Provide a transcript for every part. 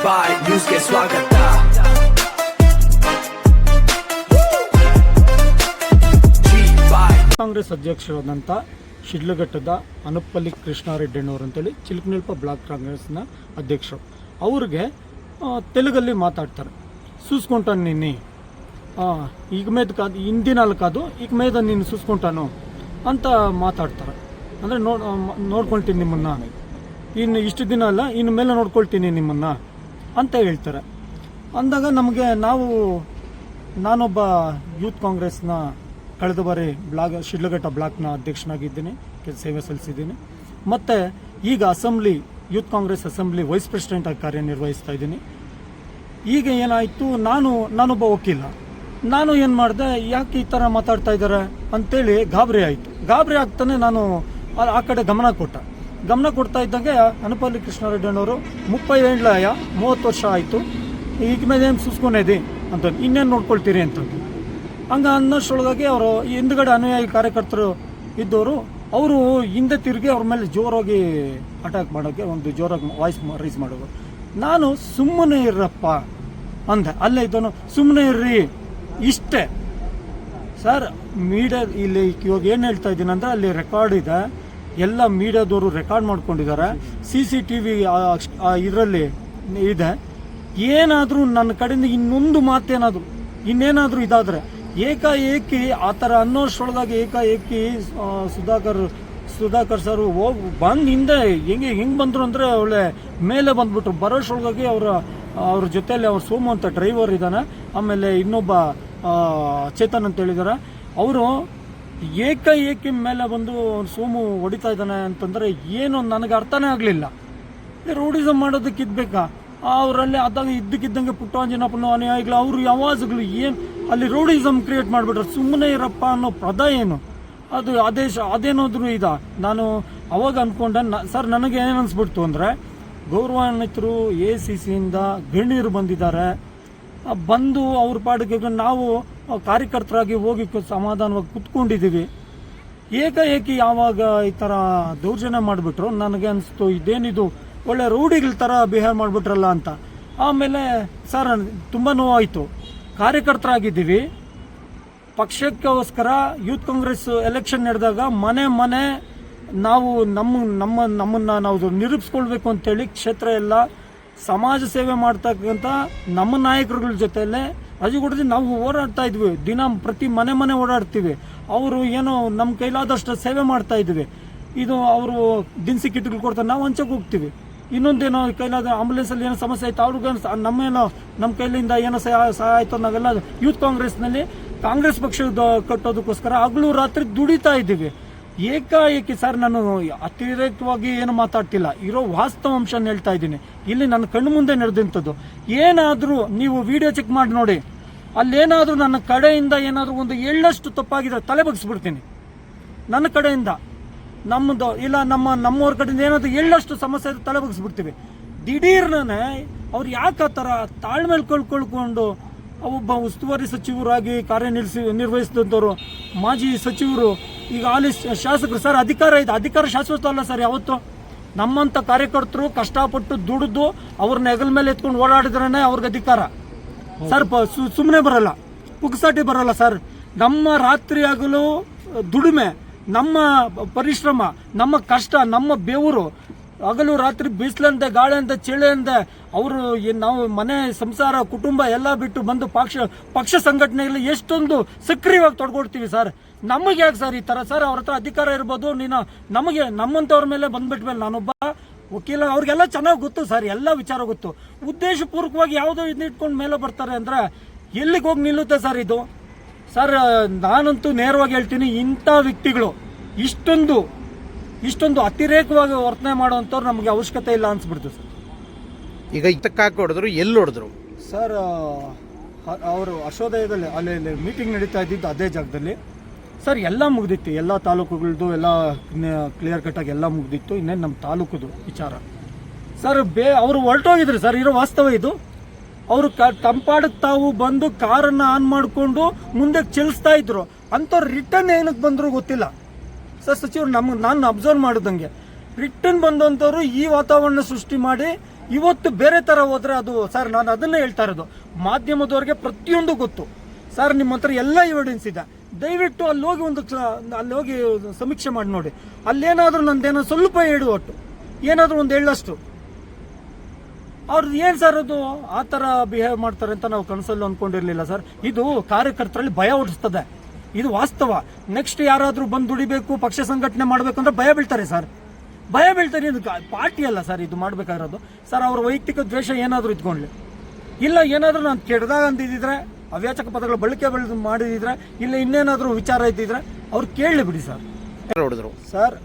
ಬಾಯ್ ನ್ಯೂಸ್ಗೆ ಸ್ವಾಗತ. ಕಾಂಗ್ರೆಸ್ ಅಧ್ಯಕ್ಷರಾದಂಥ ಶಿಡ್ಲಘಟ್ಟದ ಅನುಪಲ್ಲಿ ಕೃಷ್ಣಾರೆಡ್ಡಿಯವರು ಅಂತೇಳಿ ಚಿಲಕನಲ್ಪ ಬ್ಲಾಕ್ ಕಾಂಗ್ರೆಸ್ನ ಅಧ್ಯಕ್ಷರು. ಅವ್ರಿಗೆ ತೆಲುಗಲ್ಲಿ ಮಾತಾಡ್ತಾರೆ. చూసుకుంటాను నిన్ను ಈಗ మీద కాదు ಹಿಂದಿನಲ್ಲಿ ಕಾದು ಈಗ మీద ನೀನು చూసుకుంటాను ಅಂತ ಮಾತಾಡ್ತಾರೆ. ಅಂದರೆ ನೋಡ್ಕೊಳ್ತೀನಿ ನಿಮ್ಮನ್ನು, ಇನ್ನು ಇಷ್ಟು ದಿನ ಅಲ್ಲ ಇನ್ನು ಮೇಲೆ ನೋಡ್ಕೊಳ್ತೀನಿ ನಿಮ್ಮನ್ನು ಅಂತ ಹೇಳ್ತಾರೆ. ಅಂದಾಗ ನಮಗೆ ನಾನೊಬ್ಬ ಯೂತ್ ಕಾಂಗ್ರೆಸ್ನ ಕಳೆದ ಬಾರಿ ಶಿಡ್ಲಘಟ್ಟ ಬ್ಲಾಕ್ನ ಅಧ್ಯಕ್ಷನಾಗಿದ್ದೀನಿ, ಸೇವೆ ಸಲ್ಲಿಸಿದ್ದೀನಿ. ಮತ್ತು ಈಗ youth Congress assembly vice president ಆಗಿ ಕಾರ್ಯನಿರ್ವಹಿಸ್ತಾ ಇದ್ದೀನಿ. ಈಗ ಏನಾಯಿತು, ನಾನೊಬ್ಬ ವಕೀಲ, ನಾನು ಏನು ಮಾಡಿದೆ, ಯಾಕೆ ಈ ಥರ ಮಾತಾಡ್ತಾ ಇದ್ದಾರೆ ಅಂತೇಳಿ ಗಾಬರಿ ಆಗ್ತಾನೆ ನಾನು ಆ ಕಡೆ ಗಮನ ಕೊಡ್ತಾ ಇದ್ದಂಗೆ ಅನುಪಲ್ಲಿ ಕೃಷ್ಣಾರೆಡ್ಡಿಯವರು 30 ವರ್ಷ ಆಯಿತು, ಈಗ ಮೇಲೆ ಏನು ಸುಸ್ಕೊಂಡೇದಿ ಅಂತ, ಇನ್ನೇನು ನೋಡ್ಕೊಳ್ತೀರಿ ಅಂತಂದು. ಹಂಗೆ ಅನ್ನೋಷ್ಟೊಳಗಾಗಿ ಅವರು ಹಿಂದ್ಗಡೆ ಅನುಯಾಯಿ ಕಾರ್ಯಕರ್ತರು ಇದ್ದವರು ಅವರು ಹಿಂದೆ ತಿರುಗಿ ಅವ್ರ ಮೇಲೆ ಜೋರಾಗಿ ಅಟ್ಯಾಕ್ ಮಾಡೋಕ್ಕೆ ಜೋರಾಗಿ ವಾಯ್ಸ್ ರೈಸ್ ಮಾಡೋದು. ನಾನು ಸುಮ್ಮನೆ ಇರ್ರಪ್ಪ ಅಂದೆ. ಅಲ್ಲೇ ಇದ್ದವನು ಸುಮ್ಮನೆ ಇರ್ರಿ ಇಷ್ಟೇ ಸರ್. ಮೀಡಿಯಾ ಇಲ್ಲಿ ಇವಾಗ ಏನು ಹೇಳ್ತಾ ಇದ್ದೀನಿ ಅಂದರೆ ಅಲ್ಲಿ ರೆಕಾರ್ಡ್ ಇದೆ, ಎಲ್ಲ ಮೀಡಿಯಾದವರು ರೆಕಾರ್ಡ್ ಮಾಡ್ಕೊಂಡಿದ್ದಾರೆ, CCTV ಇದರಲ್ಲಿ ಇದೆ. ಏನಾದರೂ ನನ್ನ ಕಡೆಯಿಂದ ಇನ್ನೊಂದು ಮಾತೇನಾದರೂ ಇನ್ನೇನಾದರೂ ಇದಾದರೆ ಏಕಾಏಕಿ ಆ ಥರ ಅನ್ನೋಷ್ಟೊಳಗಾಗಿ ಏಕಾಏಕಿ ಸುಧಾಕರ್ ಸರ್ ಬಂದು ಹಿಂದೆ ಹೆಂಗೆ ಬಂದರು ಅಂದರೆ ಒಳ್ಳೆ ಮೇಲೆ ಬಂದ್ಬಿಟ್ರು. ಬರೋಷ್ಟೊಳಗಾಗಿ ಅವ್ರ ಜೊತೆಯಲ್ಲಿ ಅವ್ರ ಸೋಮು ಅಂತ ಡ್ರೈವರ್ ಇದ್ದಾನೆ, ಆಮೇಲೆ ಇನ್ನೊಬ್ಬ ಚೇತನ್ ಅಂತ ಹೇಳಿದ್ದಾರೆ. ಅವರು ಏಕಾಏಕಿ ಮೇಲೆ ಬಂದು ಸೋಮು ಹೊಡಿತಾ ಇದ್ದಾನೆ ಅಂತಂದರೆ ಏನು ನನಗೆ ಅರ್ಥನೇ ಆಗಲಿಲ್ಲ. ರೋಡಿಸಮ್ ಮಾಡೋದಕ್ಕೆ ಇದ್ಬೇಕಾ ಅವರಲ್ಲಿ? ಅದಾಗ ಇದ್ದಕ್ಕಿದ್ದಂಗೆ ಪುಟ್ಟಂಜನಪ್ಪನ ಅನುಯಾಯಿಗಳು ಅವರು ಯಾವಾಜಗಳು ಏನು ಅಲ್ಲಿ ರೋಡಿಸಮ್ ಕ್ರಿಯೇಟ್ ಮಾಡಿಬಿಟ್ರೆ ಸುಮ್ಮನೆ ಇರಪ್ಪ ಅನ್ನೋ ಪದ ಏನು ಅದು ಅದೇನಾದರೂ ನಾನು ಅವಾಗ ಅಂದ್ಕೊಂಡೆ ಸರ್. ನನಗೆ ಏನು ಅನಿಸ್ಬಿಡ್ತು ಅಂದರೆ, ಗೌರವಾನ್ವಿತರು ACCಯಿಂದ ಗಣ್ಯರು ಬಂದಿದ್ದಾರೆ, ಬಂದು ಅವ್ರ ಪಾಡಿಗೆ ನಾವು ಕಾರ್ಯಕರ್ತರಾಗಿ ಹೋಗಿ ಸಮಾಧಾನವಾಗಿ ಕುತ್ಕೊಂಡಿದ್ದೀವಿ. ಏಕಾಏಕಿ ಯಾವಾಗ ಈ ಥರ ದೌರ್ಜನ್ಯ ಮಾಡಿಬಿಟ್ರು ನನಗೆ ಅನಿಸ್ತು ಇದೇನಿದು ಒಳ್ಳೆ ರೌಡಿಗಳ ಥರ ಬಿಹೇವ್ ಮಾಡಿಬಿಟ್ರಲ್ಲ ಅಂತ. ಆಮೇಲೆ ಸರ್ ತುಂಬ ನೋವಾಯಿತು. ಕಾರ್ಯಕರ್ತರಾಗಿದ್ದೀವಿ, ಪಕ್ಷಕ್ಕೋಸ್ಕರ ಯೂತ್ ಕಾಂಗ್ರೆಸ್ ಎಲೆಕ್ಷನ್ ನಡೆದಾಗ ಮನೆ ನಾವು ನಮ್ಮನ್ನು ನಾವು ನಿರೂಪಿಸ್ಕೊಳ್ಬೇಕು ಅಂತೇಳಿ ಕ್ಷೇತ್ರ ಎಲ್ಲ ಸಮಾಜ ಸೇವೆ ಮಾಡ್ತಕ್ಕಂಥ ನಮ್ಮ ನಾಯಕರುಗಳ ಜೊತೆಯಲ್ಲೇ ಅಜುಗೂಡದಲ್ಲಿ ನಾವು ಓಡಾಡ್ತಾ ಇದ್ವಿ. ಪ್ರತಿ ಮನೆ ಓಡಾಡ್ತೀವಿ. ಅವರು ಏನೋ ನಮ್ಮ ಕೈಲಾದಷ್ಟು ಸೇವೆ ಮಾಡ್ತಾ ಇದ್ವಿ. ಇದು ಅವರು ದಿನಸಿ ಕಿಟ್ಗಳು ಕೊಡ್ತಾರೆ, ನಾವು ಹಂಚಕ್ಕೆ ಹೋಗ್ತೀವಿ. ಇನ್ನೊಂದೇನೋ ಕೈಲಾದ ಆಂಬುಲೆನ್ಸಲ್ಲಿ ಏನೋ ಸಮಸ್ಯೆ ಆಯಿತು, ಅವ್ರಿಗೂ ನಮ್ಮ ಕೈಲಿಂದ ಏನೋ ಸಹಾಯ ಆಯಿತು. ನಾವೆಲ್ಲ ಯೂತ್ ಕಾಂಗ್ರೆಸ್ನಲ್ಲಿ ಕಾಂಗ್ರೆಸ್ ಪಕ್ಷ ಕಟ್ಟೋದಕ್ಕೋಸ್ಕರ ಹಗಲು ರಾತ್ರಿ ದುಡಿತಾ ಇದ್ದೀವಿ. ಏಕಾಏಕಿ ಸರ್ ನಾನು ಅತಿರೇಕವಾಗಿ ಏನು ಮಾತಾಡ್ತಿಲ್ಲ, ಇರೋ ವಾಸ್ತವಾಂಶನ ಹೇಳ್ತಾ ಇದ್ದೀನಿ. ಇಲ್ಲಿ ನನ್ನ ಕಣ್ಣು ಮುಂದೆ ನಡೆದಂಥದ್ದು. ಏನಾದರೂ ನೀವು ವಿಡಿಯೋ ಚೆಕ್ ಮಾಡಿ ನೋಡಿ, ಅಲ್ಲೇನಾದರೂ ನನ್ನ ಕಡೆಯಿಂದ ಏನಾದರೂ ಒಂದು ಎಳ್ಳಷ್ಟು ತಪ್ಪಾಗಿದ್ರೆ ತಲೆ ಬಗ್ಸ್ಬಿಡ್ತೀನಿ. ನನ್ನ ಕಡೆಯಿಂದ ನಮ್ಮದು ಇಲ್ಲ ನಮ್ಮವ್ರ ಕಡೆಯಿಂದ ಏನಾದರೂ ಎಳ್ಳಷ್ಟು ಸಮಸ್ಯೆ ಇದ್ರೆ ತಲೆ ಬಗ್ಸ್ಬಿಡ್ತೀವಿ. ದಿಢೀರ್ನೇ ಅವ್ರು ಯಾಕೆ ಆ ಥರ ತಾಳ್ಮೇಲೆ ಕಳ್ಕೊಂಡು ಒಬ್ಬ ಉಸ್ತುವಾರಿ ಸಚಿವರಾಗಿ ನಿರ್ವಹಿಸಿದಂಥವ್ರು, ಮಾಜಿ ಸಚಿವರು, ಈಗ ಹಾಲಿ ಶಾಸಕರು ಸರ್, ಅಧಿಕಾರ ಶಾಶ್ವತ ಅಲ್ಲ ಸರ್. ಯಾವತ್ತು ನಮ್ಮಂಥ ಕಾರ್ಯಕರ್ತರು ಕಷ್ಟಪಟ್ಟು ದುಡಿದು ಅವ್ರನ್ನ ಹೆಗಲ ಮೇಲೆ ಎತ್ಕೊಂಡು ಓಡಾಡಿದ್ರೇ ಅವ್ರಿಗೆ ಅಧಿಕಾರ ಸರ್. ಸುಮ್ಮನೆ ಬರಲ್ಲ, ಪುಕ್ಸಾಟಿ ಬರಲ್ಲ ಸರ್. ನಮ್ಮ ರಾತ್ರಿ ಹಗಲು ದುಡಿಮೆ, ನಮ್ಮ ಪರಿಶ್ರಮ, ನಮ್ಮ ಕಷ್ಟ, ನಮ್ಮ ಬೆವರು, ಹಗಲು ರಾತ್ರಿ ಬಿಸಿಲಂತೆ ಗಾಳಿ ಚಳಿ ಅಂತೆ ಅವರು ನಾವು ಮನೆ ಸಂಸಾರ ಕುಟುಂಬ ಎಲ್ಲ ಬಿಟ್ಟು ಬಂದು ಪಕ್ಷ ಸಂಘಟನೆಯಲ್ಲಿ ಎಷ್ಟೊಂದು ಸಕ್ರಿಯವಾಗಿ ತೊಡ್ಕೊಡ್ತೀವಿ ಸರ್. ನಮಗೆ ಯಾಕೆ ಸರ್ ಈ ಥರ ಸರ್? ಅವ್ರ ಹತ್ರ ಅಧಿಕಾರ ಇರ್ಬೋದು, ನಮಗೆ ನಮ್ಮಂಥವ್ರ ಮೇಲೆ ಬಂದ್ಬಿಟ್ಮೇಲೆ ನಾನೊಬ್ಬ ವಕೀಲ, ಅವ್ರಿಗೆಲ್ಲ ಚೆನ್ನಾಗಿ ಗೊತ್ತು ಸರ್, ಎಲ್ಲ ವಿಚಾರ ಗೊತ್ತು. ಉದ್ದೇಶಪೂರ್ವಕವಾಗಿ ಯಾವುದೋ ಇಟ್ಕೊಂಡು ಮೇಲೆ ಬರ್ತಾರೆ ಅಂದರೆ ಎಲ್ಲಿಗೆ ಹೋಗಿ ನಿಲ್ಲುತ್ತೆ ಸರ್ ಇದು? ಸರ್ ನಾನಂತೂ ನೇರವಾಗಿ ಹೇಳ್ತೀನಿ, ಇಂಥ ವ್ಯಕ್ತಿಗಳು ಇಷ್ಟೊಂದು ಅತಿರೇಕವಾಗಿ ವರ್ತನೆ ಮಾಡುವಂಥವ್ರು ನಮಗೆ ಅವಶ್ಯಕತೆ ಇಲ್ಲ ಅನ್ಸ್ಬಿಡ್ತು ಸರ್. ಈಗ ಇದಕ್ಕಾಗಿ ಹೊಡೆದ್ರು, ಎಲ್ಲಿ ಹೊಡೆದ್ರು ಸರ್? ಅವರು ಅಶೋದಯದಲ್ಲಿ ಅಲ್ಲಿ ಮೀಟಿಂಗ್ ನಡೀತಾ ಇದ್ದಿದ್ದು ಅದೇ ಜಾಗದಲ್ಲಿ ಸರ್. ಎಲ್ಲ ಮುಗ್ದಿತ್ತು, ಎಲ್ಲ ತಾಲೂಕುಗಳದ್ದು ಎಲ್ಲ ಕ್ಲಿಯರ್ ಕಟ್ಟಾಗಿ ಎಲ್ಲ ಮುಗ್ದಿತ್ತು. ಇನ್ನೇನು ನಮ್ಮ ತಾಲೂಕುದು ವಿಚಾರ ಸರ್. ಅವರು ಹೊರಟೋಗಿದ್ರು ಸರ್, ಇರೋ ವಾಸ್ತವ ಇದು. ಅವರು ತಂಪಾಡಕ್ಕೆ ತಾವು ಬಂದು ಕಾರನ್ನು ಆನ್ ಮಾಡಿಕೊಂಡು ಮುಂದೆ ಚಲಿಸ್ತಾ ಇದ್ರು. ಅಂಥವ್ರು ರಿಟರ್ನ್ ಏನಕ್ಕೆ ಬಂದರೂ ಗೊತ್ತಿಲ್ಲ ಸರ್. ಸಚಿವರು ನಾನು ಅಬ್ಸರ್ವ್ ಮಾಡಿದಂಗೆ ರಿಟರ್ನ್ ಬಂದಂಥವ್ರು ಈ ವಾತಾವರಣ ಸೃಷ್ಟಿ ಮಾಡಿ ಇವತ್ತು ಬೇರೆ ತರ ಹೋದ್ರೆ ಅದು ಸರ್, ನಾನು ಅದನ್ನೇ ಹೇಳ್ತಾ ಇರೋದು, ಮಾಧ್ಯಮದವ್ರಿಗೆ ಪ್ರತಿಯೊಂದು ಗೊತ್ತು ಸರ್, ನಿಮ್ಮ ಹತ್ರ ಎಲ್ಲ ಎವಿಡೆನ್ಸ್ ಇದೆ. ದಯವಿಟ್ಟು ಅಲ್ಲಿ ಹೋಗಿ ಅಲ್ಲಿ ಹೋಗಿ ಸಮೀಕ್ಷೆ ಮಾಡಿ ನೋಡಿ. ಅಲ್ಲೇನಾದ್ರೂ ನಂದೇನೋ ಸ್ವಲ್ಪ ಹೇಳು, ಒಟ್ಟು ಏನಾದ್ರೂ ಒಂದು ಹೇಳಷ್ಟು. ಅವ್ರದ್ದು ಏನ್ ಸರ್ ಅದು ಆ ತರ ಬಿಹೇವ್ ಮಾಡ್ತಾರೆ ಅಂತ ನಾವು ಕನಸಲ್ಲೂ ಅನ್ಕೊಂಡಿರ್ಲಿಲ್ಲ ಸರ್. ಇದು ಕಾರ್ಯಕರ್ತರಲ್ಲಿ ಭಯ ಹುಟ್ಟಿಸ್ತದೆ, ಇದು ವಾಸ್ತವ. ನೆಕ್ಸ್ಟ್ ಯಾರಾದ್ರೂ ಬಂದು ದುಡಿಬೇಕು, ಪಕ್ಷ ಸಂಘಟನೆ ಮಾಡ್ಬೇಕು ಅಂದ್ರೆ ಭಯ ಬೀಳ್ತಾರೆ ಸರ್, ಭಯ ಬೀಳ್ತಾರೆ. ಇದು ಪಾರ್ಟಿ ಅಲ್ಲ ಸರ್ ಇದು ಮಾಡ್ಬೇಕಾಗಿರೋದು ಸರ್. ಅವ್ರ ವೈಯಕ್ತಿಕ ದ್ವೇಷ ಏನಾದ್ರೂ ಇಟ್ಕೊಂಡ್ಲಿ, ಇಲ್ಲ ಏನಾದ್ರೂ ನಾನು ಕೆಡ್ದಾಗ ಅಂತಿದ್ರೆ, ಅವ್ಯಾಚಕ ಪದಗಳ ಬಳಕೆ ಮಾಡಿದಿದ್ರೆ, ಇಲ್ಲ ಇನ್ನೇನಾದ್ರೂ ವಿಚಾರ ಇದ್ದಿದ್ರೆ ಅವ್ರು ಕೇಳಲಿ ಬಿಡಿ ಸರ್. ಹೊಡೆದ್ರು ಸರ್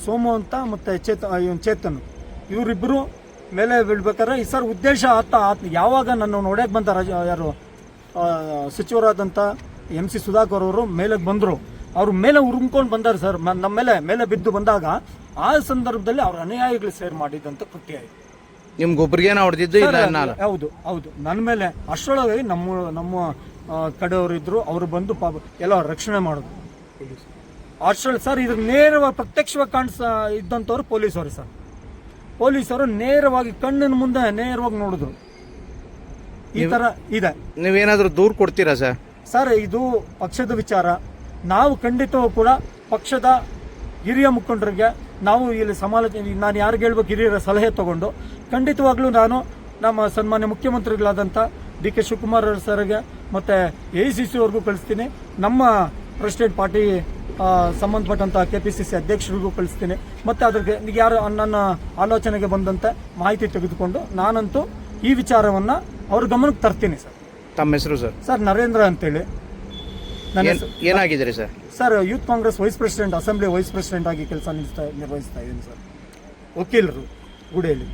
ಸೋಮು ಅಂತ ಮತ್ತೆ ಚೇತನ್ ಇವರಿಬ್ಬರು ಮೇಲೆ ಬೀಳ್ಬೇಕಾದ್ರೆ ಈ ಸರ್ ಉದ್ದೇಶ ಆತ ಯಾವಾಗ ನನ್ನ ನೋಡಕ್ ಬಂದ ಯಾರು ಸಚಿವರಾದಂಥ MC ಸುಧಾಕರ್ ಅವರು ಮೇಲೆ ಬಂದರು, ಅವ್ರ ಮೇಲೆ ಉರುಮ್ಕೊಂಡು ಬಂದಾರೆ ಸರ್. ನಮ್ಮ ಮೇಲೆ ಬಿದ್ದು ಬಂದಾಗ ಆ ಸಂದರ್ಭದಲ್ಲಿ ಅವ್ರ ಅನುಯಾಯಿಗಳು ಸೇರ್ ಮಾಡಿದಂತ ಕೃತ್ಯ ಆಯ್ತು. ನಿಮ್ಗೊಬ್ರಿಗೇನ ಹೊಡೆದಿದ್ದು? ಹೌದು ನನ್ನ ಮೇಲೆ. ಅಷ್ಟರೊಳಗೆ ನಮ್ಮ ಕಡೆಯವರು ಇದ್ರು, ಅವರು ಬಂದು ಎಲ್ಲ ರಕ್ಷಣೆ ಮಾಡೋದು ಅಷ್ಟರಲ್ಲಿ ಸರ್. ಇದ್ರ ನೇರವಾಗಿ ಪ್ರತ್ಯಕ್ಷವಾಗಿ ಇದ್ದಂಥವ್ರು ಪೊಲೀಸವರು ಸರ್. ಪೊಲೀಸರು ನೇರವಾಗಿ ಕಣ್ಣಿನ ಮುಂದೆ ನೇರವಾಗಿ ನೋಡಿದ್ರು. ಈ ತರ ಇದೆ. ನೀವೇನಾದ್ರೂ ದೂರು ಕೊಡ್ತೀರಾ ಸರ್? ಸರ್ ಇದು ಪಕ್ಷದ ವಿಚಾರ. ನಾವು ಖಂಡಿತವೂ ಕೂಡ ಪಕ್ಷದ ಹಿರಿಯ ಮುಖಂಡರಿಗೆ ನಾವು ಇಲ್ಲಿ ಸಮಾಲೋಚನೆ, ನಾನು ಯಾರಿಗೆ ಹೇಳ್ಬೇಕು, ಹಿರಿಯರ ಸಲಹೆ ತಗೊಂಡು ಖಂಡಿತವಾಗ್ಲೂ ನಾನು ನಮ್ಮ ಸನ್ಮಾನ್ಯ ಮುಖ್ಯಮಂತ್ರಿಗಳಾದಂಥ DK ಶಿವಕುಮಾರ್ ಸರ್ಗೆ ಮತ್ತು AICC ಅವ್ರಿಗೂ ಕಳಿಸ್ತೀನಿ. ನಮ್ಮ ಪ್ರೆಸಿಡೆಂಟ್ ಪಾರ್ಟಿ ಸಂಬಂಧಪಟ್ಟಂಥ KPCC ಅಧ್ಯಕ್ಷರಿಗೂ ಕಳಿಸ್ತೀನಿ. ಮತ್ತು ಅದಕ್ಕೆ ಯಾರು ನನ್ನ ಆಲೋಚನೆಗೆ ಬಂದಂತೆ ಮಾಹಿತಿ ತೆಗೆದುಕೊಂಡು ನಾನಂತೂ ಈ ವಿಚಾರವನ್ನು ಅವ್ರ ಗಮನಕ್ಕೆ ತರ್ತೀನಿ ಸರ್. ತಮ್ಮ ಹೆಸರು ಸರ್? ಸರ್ ನರೇಂದ್ರ ಅಂತೇಳಿ. ಏನಾಗಿದ್ದೀರಿ sir? Sir youth Congress vice president, assembly vice president ಆಗಿ ಕೆಲಸ ನಿರ್ವಹಿಸ್ತಾ ಇದ್ದೀನಿ ಸರ್. ವಕೀಲರು ಗುಡಿಯಲ್ಲಿ.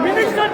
ಮಿನಿಸ್ಟರ್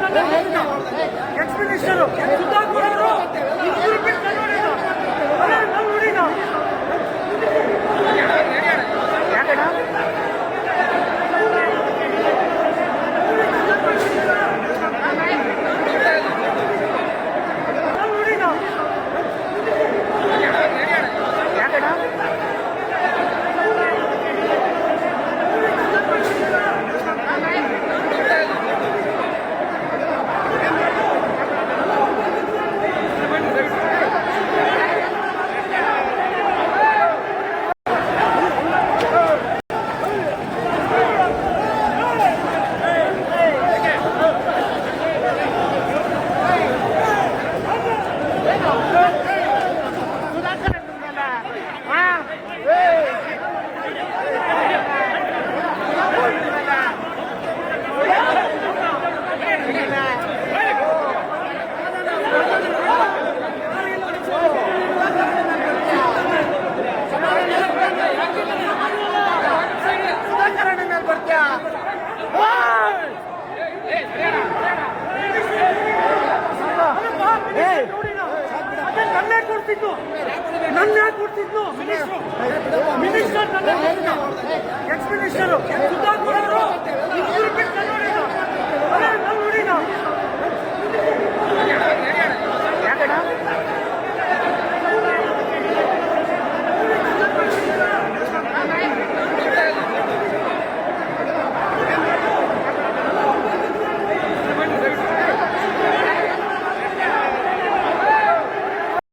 ಎಕ್ಸ್ ಮಿನಿಸ್ಟರ್ ಸುಧಾಕರ್ ಅವರು